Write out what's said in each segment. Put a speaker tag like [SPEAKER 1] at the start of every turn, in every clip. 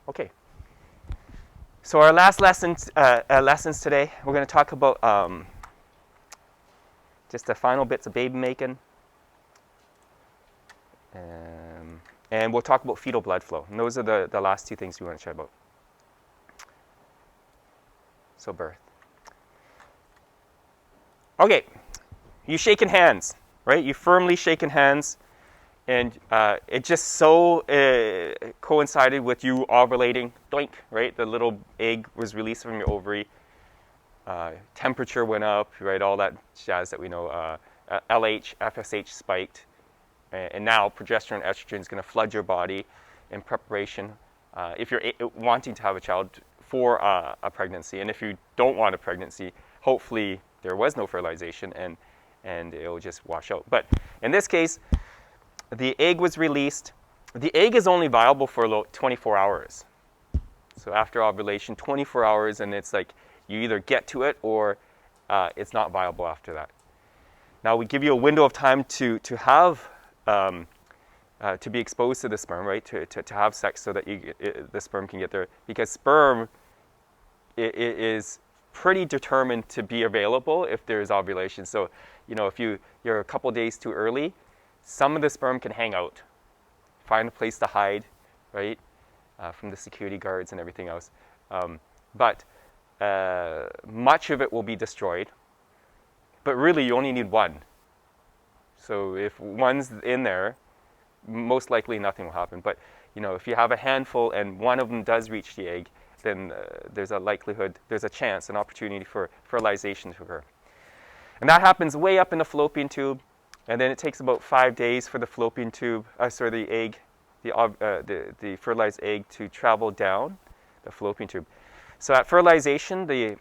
[SPEAKER 1] Okay. So our last lessons today, we're going to talk about just the final bits of baby making. And we'll talk about fetal blood flow. And those are the last two things we want to chat about. So birth. Okay, you shaking hands, right? You firmly shaking hands, and it just so coincided with you ovulating, doink, right? The little egg was released from your ovary. Temperature went up, right? All that jazz that we know. LH, FSH spiked. And now progesterone, estrogen is going to flood your body in preparation if you're wanting to have a child for a pregnancy. And if you don't want a pregnancy, hopefully there was no fertilization and it'll just wash out. But in this case, the egg was released. The egg is only viable for about 24 hours. So after ovulation, 24 hours, and it's like you either get to it or it's not viable after that. Now we give you a window of time to have to be exposed to the sperm, right? To have sex so that the sperm can get there, because sperm is pretty determined to be available if there is ovulation. So, if you're a couple days too early, some of the sperm can hang out, find a place to hide, right, from the security guards and everything else. But much of it will be destroyed. But really, you only need one. So if one's in there, most likely nothing will happen. But if you have a handful and one of them does reach the egg, then there's a likelihood, there's a chance, an opportunity for fertilization to occur. And that happens way up in the fallopian tube, and then it takes about 5 days for the fallopian tube, the egg, the fertilized egg to travel down the fallopian tube. So at fertilization, the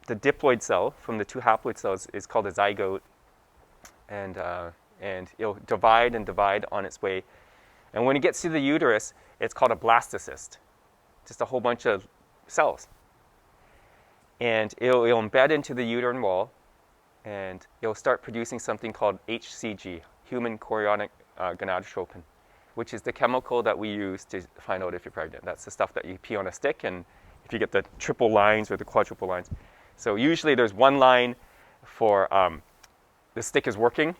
[SPEAKER 1] diploid cell from the two haploid cells is called a zygote, and it'll divide and divide on its way. And when it gets to the uterus, it's called a blastocyst, just a whole bunch of cells. And it'll embed into the uterine wall, and it'll start producing something called HCG, human chorionic gonadotropin, which is the chemical that we use to find out if you're pregnant. That's the stuff that you pee on a stick, and if you get the triple lines or the quadruple lines. So usually there's one line for the stick is working,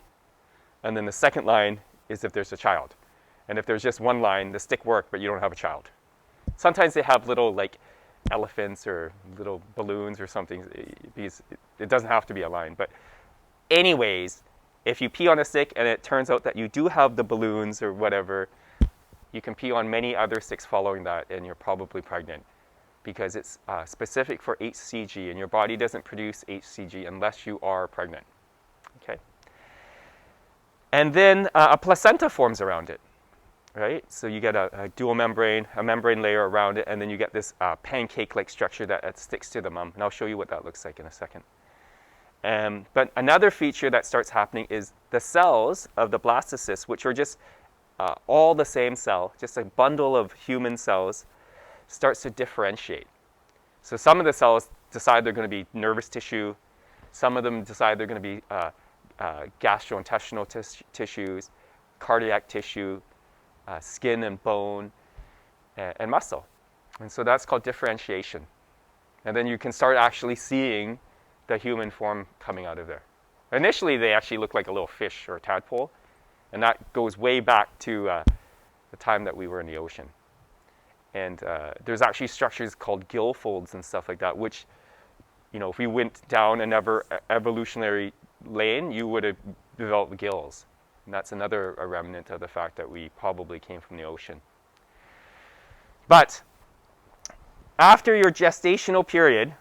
[SPEAKER 1] and then the second line is if there's a child. And if there's just one line, the stick worked, but you don't have a child. Sometimes they have little like elephants or little balloons or something, because it doesn't have to be a line. But anyways, if you pee on a stick and it turns out that you do have the balloons or whatever, you can pee on many other sticks following that, and you're probably pregnant, because it's specific for HCG, and your body doesn't produce HCG unless you are pregnant. Okay. And then a placenta forms around it, right? So you get a dual membrane, a membrane layer around it, and then you get this pancake-like structure that sticks to the mum. And I'll show you what that looks like in a second. But another feature that starts happening is the cells of the blastocyst, which are just all the same cell, just a bundle of human cells, starts to differentiate. So some of the cells decide they're going to be nervous tissue. Some of them decide they're going to be gastrointestinal tissues, cardiac tissue, skin and bone, and muscle. And so that's called differentiation. And then you can start actually seeing the human form coming out of there. Initially, they actually look like a little fish or a tadpole, and that goes way back to the time that we were in the ocean. And there's actually structures called gill folds and stuff like that, which, if we went down another evolutionary lane, you would have developed gills. And that's another remnant of the fact that we probably came from the ocean. But after your gestational period,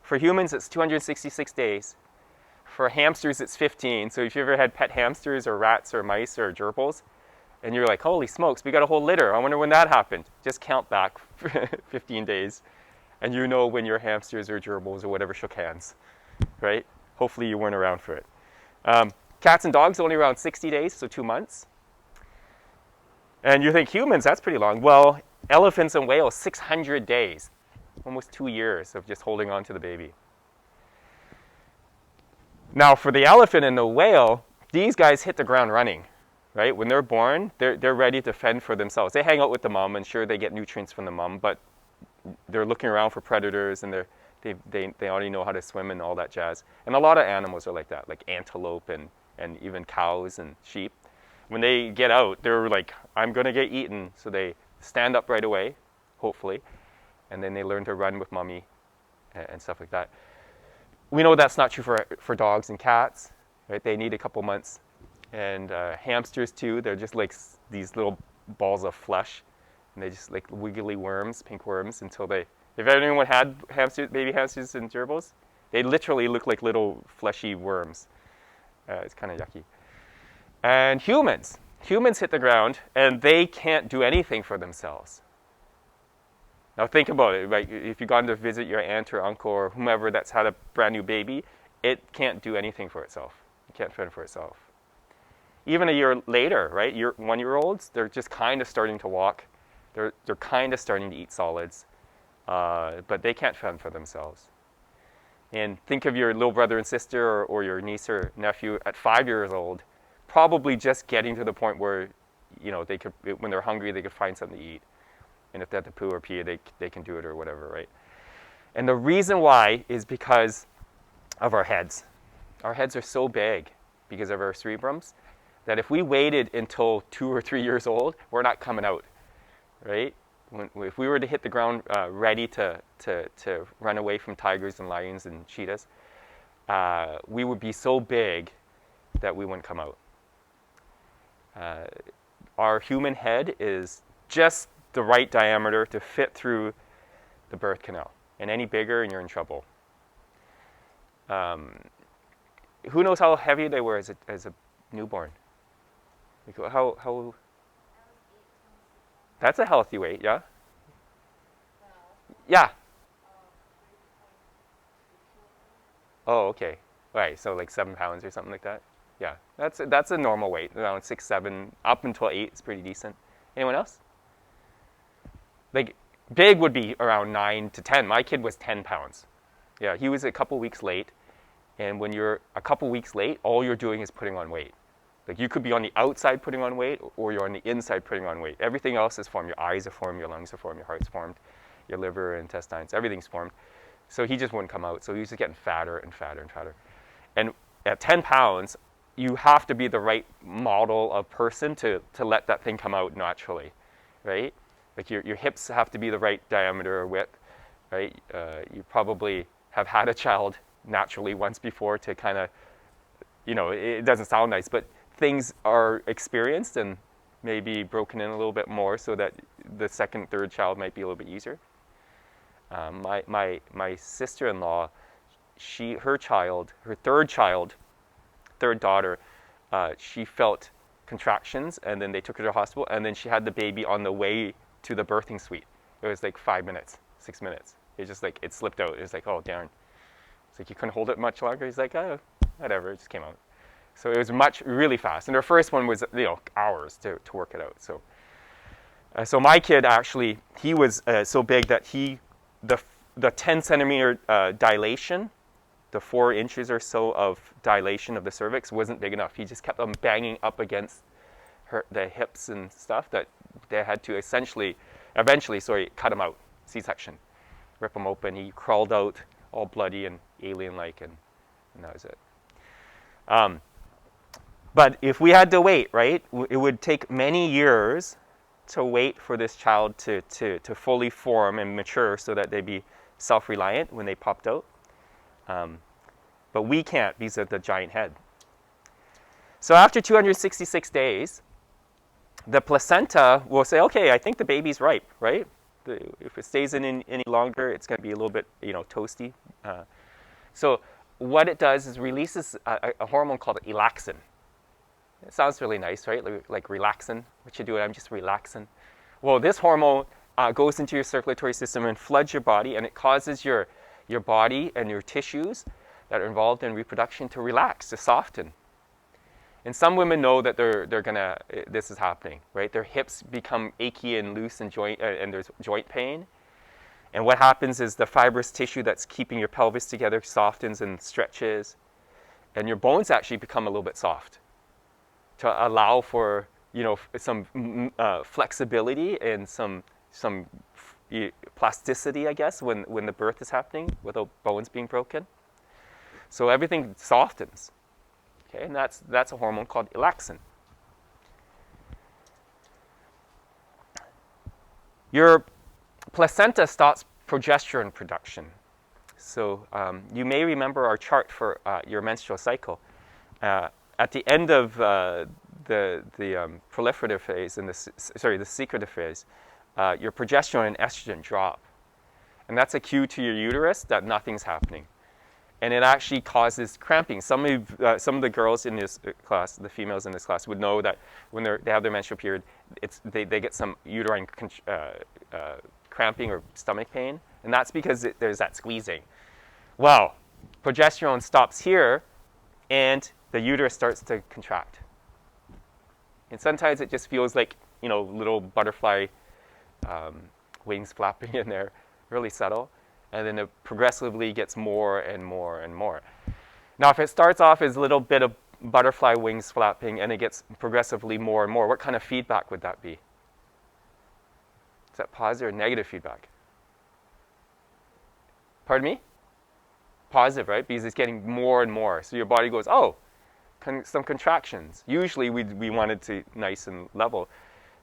[SPEAKER 1] for humans it's 266 days. For hamsters it's 15. So if you ever had pet hamsters or rats or mice or gerbils, and you're like, holy smokes, we got a whole litter. I wonder when that happened. Just count back 15 days, and you know when your hamsters or gerbils or whatever shook hands, right? Hopefully you weren't around for it. Cats and dogs only around 60 days, so 2 months. And you think humans, that's pretty long. Well, elephants and whales, 600 days, almost 2 years of just holding on to the baby. Now for the elephant and the whale, these guys hit the ground running, right? When they're born, they're ready to fend for themselves. They hang out with the mom, and sure, they get nutrients from the mom, but they're looking around for predators, and they already know how to swim and all that jazz. And a lot of animals are like that, like antelope and even cows and sheep. When they get out, they're like, I'm going to get eaten. So they stand up right away, hopefully, and then they learn to run with mommy and stuff like that. We know that's not true for dogs and cats, right? They need a couple months. And hamsters too, they're just like these little balls of flesh, and they just like wiggly worms, pink worms, until they, if anyone had hamsters, baby hamsters and gerbils, they literally look like little fleshy worms. It's kind of yucky. And humans hit the ground, and they can't do anything for themselves. Now think about it, right? If you've gone to visit your aunt or uncle or whomever that's had a brand new baby, it can't do anything for itself. It can't fend for itself. Even a year later, right? 1-year-olds, they're just kind of starting to walk. They're kind of starting to eat solids, but they can't fend for themselves. And think of your little brother and sister or your niece or nephew at 5 years old, probably just getting to the point where, they could, when they're hungry, they could find something to eat. And if they have to poo or pee, they can do it or whatever, right? And the reason why is because of our heads. Our heads are so big because of our cerebrums that if we waited until 2 or 3 years old, we're not coming out, right? If we were to hit the ground ready to run away from tigers and lions and cheetahs, we would be so big that we wouldn't come out. Our human head is just the right diameter to fit through the birth canal. And any bigger and you're in trouble. Who knows how heavy they were as a newborn? Like how? That's a healthy weight, yeah? Yeah. Oh, okay. Right, so like 7 pounds or something like that? Yeah, that's a normal weight, around 6, 7, up until 8 is pretty decent. Anyone else? Like, big would be around 9 to 10. My kid was 10 pounds. Yeah, he was a couple weeks late. And when you're a couple weeks late, all you're doing is putting on weight. Like, you could be on the outside putting on weight, or you're on the inside putting on weight. Everything else is formed. Your eyes are formed, your lungs are formed, your heart's formed, your liver, intestines, everything's formed. So he just wouldn't come out. So he was just getting fatter and fatter and fatter. And at 10 pounds, you have to be the right model of person to let that thing come out naturally, right? Like your hips have to be the right diameter or width, right? You probably have had a child naturally once before to kind of, it doesn't sound nice, but things are experienced and maybe broken in a little bit more so that the second, third child might be a little bit easier. My sister-in-law, her third daughter, she felt contractions, and then they took her to the hospital, and then she had the baby on the way to the birthing suite. It was like 5 minutes, 6 minutes. It just like, it slipped out. It was like, oh, darn. It's like, you couldn't hold it much longer. He's like, oh, whatever, it just came out. So it was really fast. And her first one was, hours to work it out. So my kid actually, he was so big that the 10 centimeter dilation, the 4 inches or so of dilation of the cervix wasn't big enough. He just kept on banging up against the hips and stuff that they had to eventually, cut him out, C-section, rip him open. He crawled out all bloody and alien-like, and that was it. But if we had to wait, right, it would take many years to wait for this child to fully form and mature so that they'd be self-reliant when they popped out. But we can't because of the giant head. So after 266 days, the placenta will say, okay, I think the baby's ripe, right? If it stays in any longer, it's going to be a little bit, toasty. So what it does is releases a hormone called elaxin. It sounds really nice, right? Like relaxin. What you do, I'm just relaxing. Well, this hormone goes into your circulatory system and floods your body, and it causes your body and your tissues that are involved in reproduction to relax, to soften. And some women know that this is happening, right? Their hips become achy and loose and there's joint pain. And what happens is the fibrous tissue that's keeping your pelvis together softens and stretches, and your bones actually become a little bit soft to allow for some flexibility and some plasticity, I guess, when the birth is happening without bones being broken. So everything softens. Okay, and that's a hormone called elaxin. Your placenta stops progesterone production. So you may remember our chart for your menstrual cycle. At the end of the proliferative phase and the secretive phase, your progesterone and estrogen drop, and that's a cue to your uterus that nothing's happening, and it actually causes cramping. Some of the girls in this class, the females in this class, would know that when they have their menstrual period, they get some uterine cramping or stomach pain, and that's because there's that squeezing. Well, progesterone stops here, and the uterus starts to contract. And sometimes it just feels like, little butterfly wings flapping in there, really subtle. And then it progressively gets more and more and more. Now, if it starts off as a little bit of butterfly wings flapping and it gets progressively more and more, what kind of feedback would that be? Is that positive or negative feedback? Pardon me? Positive, right? Because it's getting more and more. So your body goes, oh, some contractions. Usually we want it to nice and level.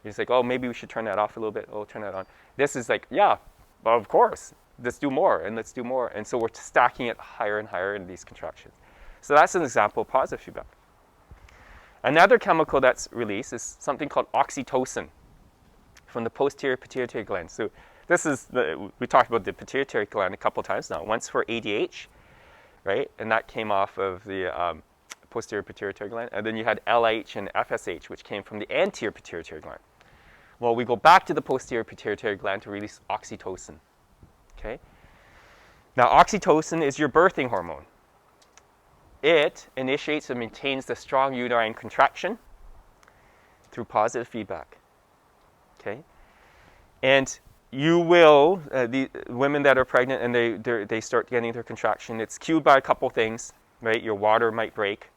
[SPEAKER 1] It's like, oh, maybe we should turn that off a little bit. Oh, turn that on. This is like, yeah, well, of course. Let's do more, and let's do more. And so we're stacking it higher and higher in these contractions. So that's an example of positive feedback. Another chemical that's released is something called oxytocin from the posterior pituitary gland. So this is, we talked about the pituitary gland a couple times now. Once for ADH, right? And that came off of the posterior pituitary gland. And then you had LH and FSH, which came from the anterior pituitary gland. Well, we go back to the posterior pituitary gland to release oxytocin. Okay? Now, oxytocin is your birthing hormone. It initiates and maintains the strong uterine contraction through positive feedback. Okay? And you will, the women that are pregnant and they start getting their contraction, it's cued by a couple things, right? Your water might break,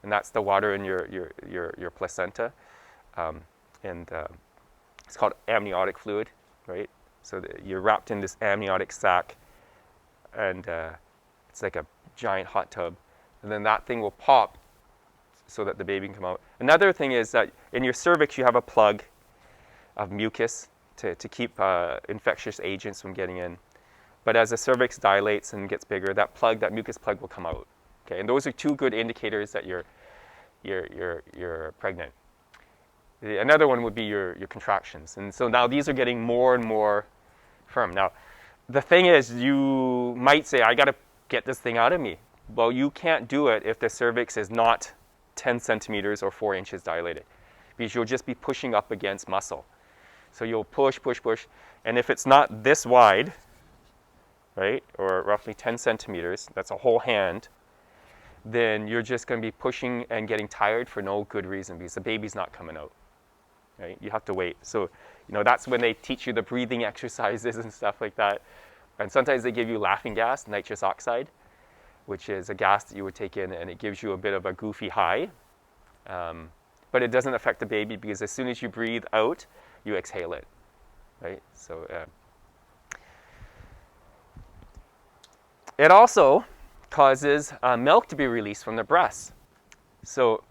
[SPEAKER 1] and that's the water in your placenta. It's called amniotic fluid, right? So you're wrapped in this amniotic sac, and it's like a giant hot tub. And then that thing will pop so that the baby can come out. Another thing is that in your cervix, you have a plug of mucus to keep infectious agents from getting in. But as the cervix dilates and gets bigger, that mucus plug will come out. Okay, and those are two good indicators that you're pregnant. Another one would be your contractions. And so now these are getting more and more firm. Now, the thing is, you might say, I got to get this thing out of me. Well, you can't do it if the cervix is not 10 centimeters or 4 inches dilated, because you'll just be pushing up against muscle. So you'll push, and if it's not this wide, right, or roughly 10 centimeters, that's a whole hand, then you're just going to be pushing and getting tired for no good reason, because the baby's not coming out, right? You have to wait. So, that's when they teach you the breathing exercises and stuff like that. And sometimes they give you laughing gas, nitrous oxide, which is a gas that you would take in, and it gives you a bit of a goofy high. But it doesn't affect the baby, because as soon as you breathe out, you exhale it, right? So it also causes milk to be released from the breasts. So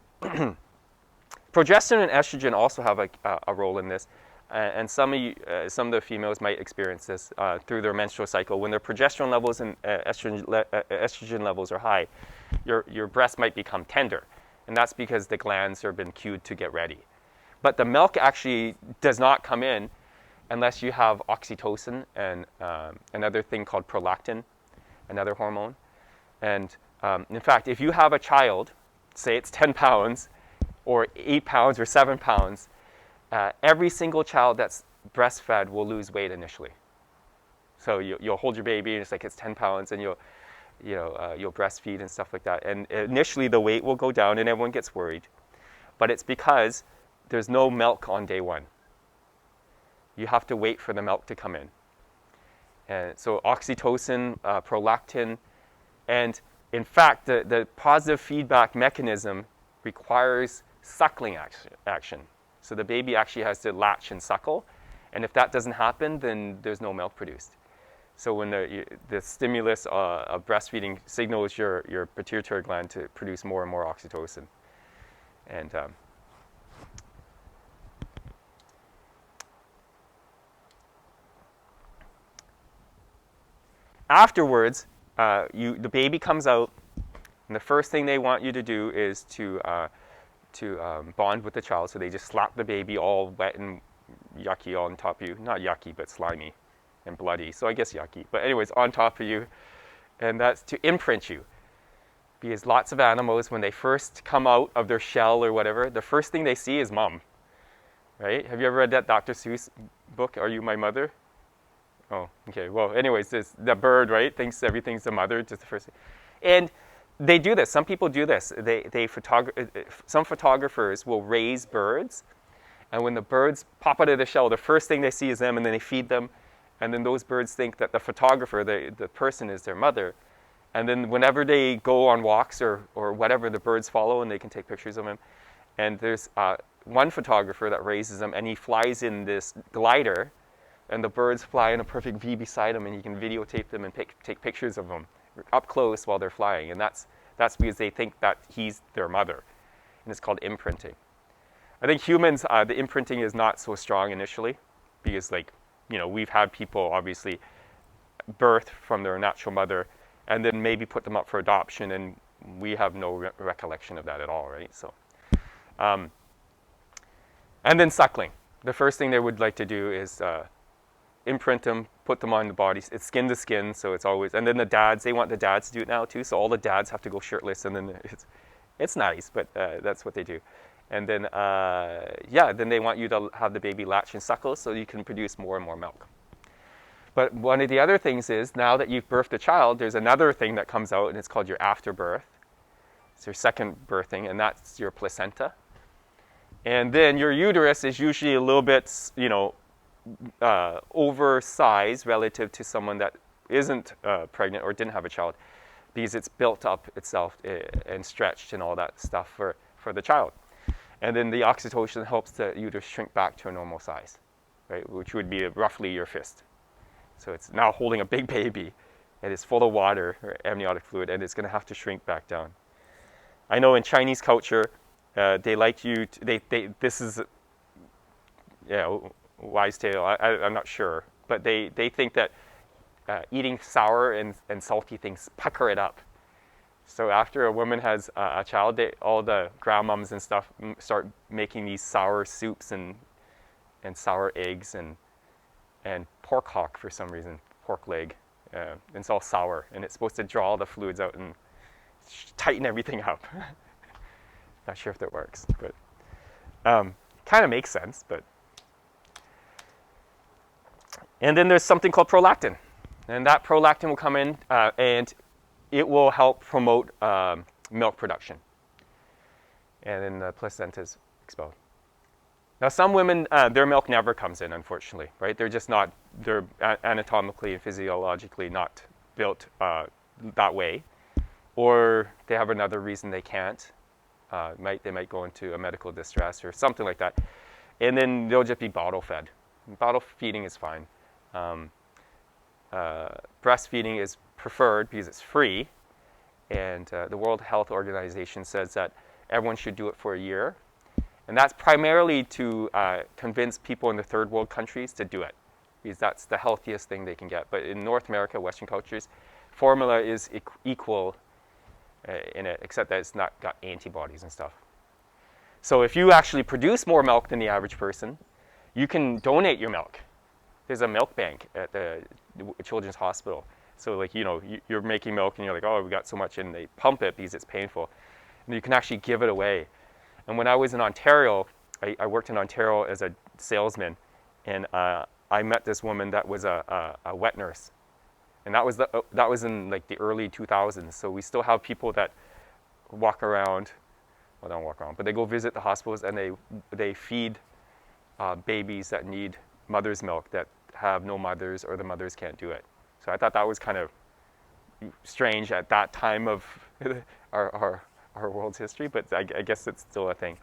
[SPEAKER 1] progesterone and estrogen also have a role in this, and some of the females might experience this through their menstrual cycle. When their progesterone levels and estrogen levels are high, your breast might become tender, and that's because the glands have been cued to get ready. But the milk actually does not come in unless you have oxytocin and another thing called prolactin, another hormone. And in fact, if you have a child, say it's 10 pounds, or 8 pounds, or 7 pounds, every single child that's breastfed will lose weight initially. So you'll hold your baby, and it's like it's 10 pounds, and you'll breastfeed and stuff like that. And initially, the weight will go down, and everyone gets worried. But it's because there's no milk on day one. You have to wait for the milk to come in. And so oxytocin, prolactin, and in fact, the positive feedback mechanism requires suckling action. So the baby actually has to latch and suckle. And if that doesn't happen, then there's no milk produced. So when the stimulus of breastfeeding signals your pituitary gland to produce more and more oxytocin. And afterwards, the baby comes out, and the first thing they want you to do is to bond with the child. So they just slap the baby all wet and yucky on top of you. Not yucky, but slimy and bloody. So I guess yucky. But anyways, on top of you. And that's to imprint you. Because lots of animals, when they first come out of their shell or whatever, the first thing they see is mom. Right? Have you ever read that Dr. Seuss book, Are You My Mother? Oh, okay. Well, anyways, the bird, right, thinks everything's the mother, just the first thing. And they do this. Some people do this. Some photographers will raise birds, and when the birds pop out of the shell, the first thing they see is them, and then they feed them, and then those birds think that the photographer, the person, is their mother. And then whenever they go on walks or whatever, the birds follow, and they can take pictures of them. And there's one photographer that raises them, and he flies in this glider, and the birds fly in a perfect V beside him, and you can videotape them and take pictures of them up close while they're flying. And that's because they think that he's their mother. And it's called imprinting. I think humans, the imprinting is not so strong initially, because we've had people obviously birth from their natural mother and then maybe put them up for adoption, and we have no recollection of that at all, right? So, and then suckling. The first thing they would like to do is imprint them, put them on the body. It's skin to skin, so it's always. And then the dads, they want the dads to do it now too. So all the dads have to go shirtless, and then it's nice, but that's what they do. And then then they want you to have the baby latch and suckle, so you can produce more and more milk. But one of the other things is, now that you've birthed a child, there's another thing that comes out, and it's called your afterbirth. It's your second birthing, and that's your placenta. And then your uterus is usually a little bit, oversized relative to someone that isn't pregnant or didn't have a child, because it's built up itself and stretched and all that stuff for the child. And then the oxytocin helps the uterus shrink back to a normal size, right, which would be roughly your fist. So it's now holding a big baby, and it's full of water or amniotic fluid, and it's going to have to shrink back down. I know in Chinese culture, they like you to, this is, wise tale, I'm not sure, but they think that eating sour and salty things pucker it up. So after a woman has a child, all the grandmoms and stuff start making these sour soups and sour eggs and pork hock for some reason, pork leg. It's all sour, and it's supposed to draw all the fluids out and tighten everything up. Not sure if that works, but kind of makes sense. But and then there's something called prolactin, and that prolactin will come in and it will help promote milk production, and then the placenta is expelled. Now, some women, their milk never comes in, unfortunately, right? They're just not, they're anatomically and physiologically not built that way, or they have another reason they can't. They might go into a medical distress or something like that, and then they'll just be bottle fed. Bottle feeding is fine. Breastfeeding is preferred because it's free, and the World Health Organization says that everyone should do it for a year. And that's primarily to convince people in the third world countries to do it, because that's the healthiest thing they can get. But in North America, Western cultures, formula is equal in it, except that it's not got antibodies and stuff. So if you actually produce more milk than the average person, you can donate your milk. There's a milk bank at the Children's Hospital. So you're making milk and you're like, oh, we got so much, and they pump it because it's painful. And you can actually give it away. And when I was in Ontario, I worked in Ontario as a salesman, and I met this woman that was a wet nurse, and that was in the early 2000s. So we still have people that walk around, well, they don't walk around, but they go visit the hospitals, and they feed babies that need mother's milk that have no mothers, or the mothers can't do it. So I thought that was kind of strange at that time of our world's history, but I guess it's still a thing.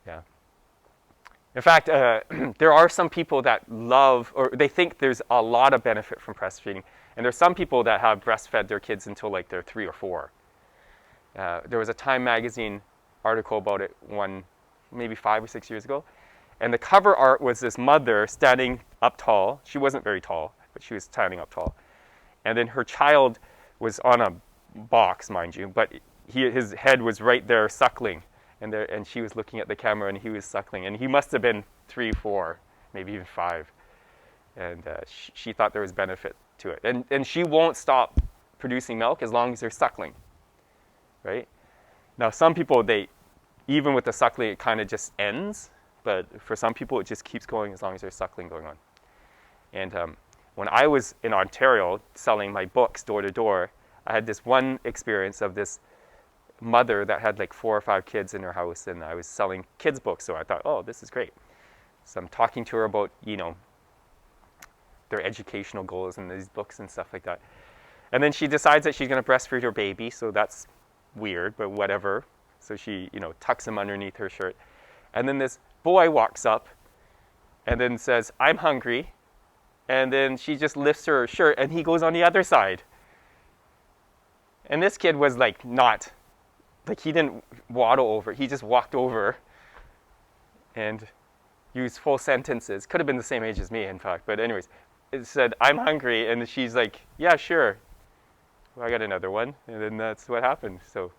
[SPEAKER 1] Yeah. In fact, there are some people that love, or they think there's a lot of benefit from breastfeeding. And there's some people that have breastfed their kids until like they're 3 or 4. There was a Time magazine article about it maybe 5 or 6 years ago. And the cover art was this mother standing up tall. She wasn't very tall, but she was standing up tall. And then her child was on a box, mind you, but his head was right there suckling. And she was looking at the camera, and he was suckling. And he must have been 3, 4, maybe even 5. And she thought there was benefit to it. And she won't stop producing milk as long as they're suckling, right? Now, some people, even with the suckling, it kind of just ends. But for some people, it just keeps going as long as there's suckling going on. And when I was in Ontario selling my books door to door, I had this one experience of this mother that had like 4 or 5 kids in her house, and I was selling kids books, so I thought, oh, this is great. So I'm talking to her about, their educational goals and these books and stuff like that. And then she decides that she's going to breastfeed her baby, so that's weird, but whatever. So she, tucks him underneath her shirt. And then this boy walks up and then says, I'm hungry. And then she just lifts her shirt, and he goes on the other side. And this kid was like he didn't waddle over. He just walked over and used full sentences. Could have been the same age as me, in fact. But anyways, it said, I'm hungry. And she's like, yeah, sure. Well, I got another one. And then that's what happened. So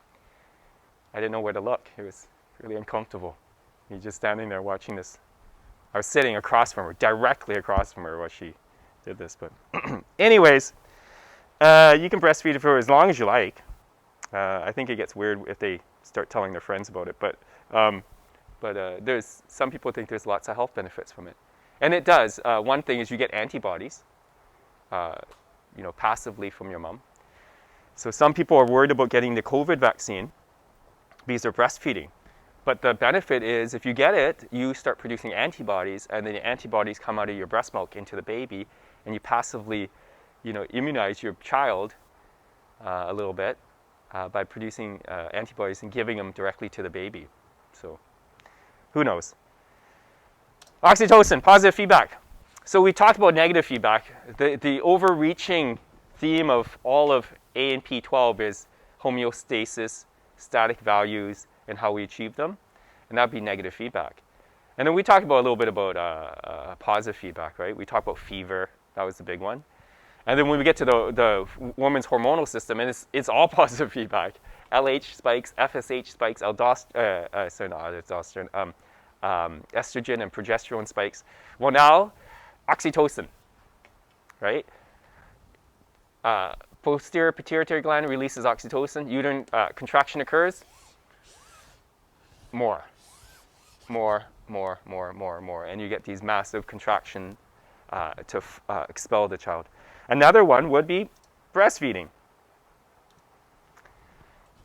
[SPEAKER 1] I didn't know where to look. It was really uncomfortable. Me just standing there watching this. I was sitting across from her, directly across from her while she did this. But anyways, you can breastfeed for as long as you like. I think it gets weird if they start telling their friends about it, but there's some people think there's lots of health benefits from it, and it does. One thing is you get antibodies, passively from your mom. So some people are worried about getting the COVID vaccine because they're breastfeeding, but the benefit is if you get it, you start producing antibodies, and then the antibodies come out of your breast milk into the baby, and you passively, immunize your child a little bit. By producing antibodies and giving them directly to the baby. So, who knows? Oxytocin, positive feedback. So we talked about negative feedback. The overreaching theme of all of A and P12 is homeostasis, static values, and how we achieve them. And that would be negative feedback. And then we talked about a little bit about positive feedback, right? We talked about fever. That was the big one. And then when we get to the woman's hormonal system, and it's all positive feedback. LH spikes, FSH spikes, estrogen and progesterone spikes. Well, now, oxytocin, right? Posterior pituitary gland releases oxytocin. Uterine contraction occurs. More. And you get these massive contractions to expel the child. Another one would be breastfeeding.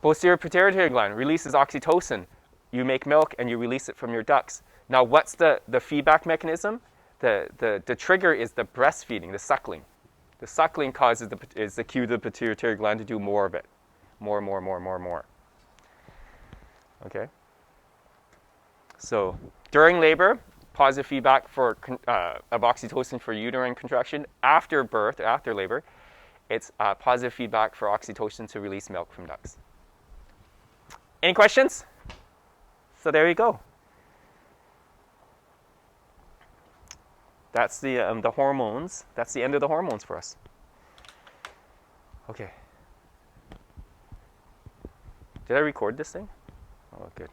[SPEAKER 1] Posterior pituitary gland releases oxytocin. You make milk and you release it from your ducts. Now, what's the feedback mechanism? The trigger is the breastfeeding, the suckling. The suckling is the cue to the pituitary gland to do more of it. More. Okay? So, during labor, positive feedback of oxytocin for uterine contraction. After birth, after labor, it's positive feedback for oxytocin to release milk from ducts. Any questions? So there you go. That's the hormones. That's the end of the hormones for us. Okay. Did I record this thing? Oh, good.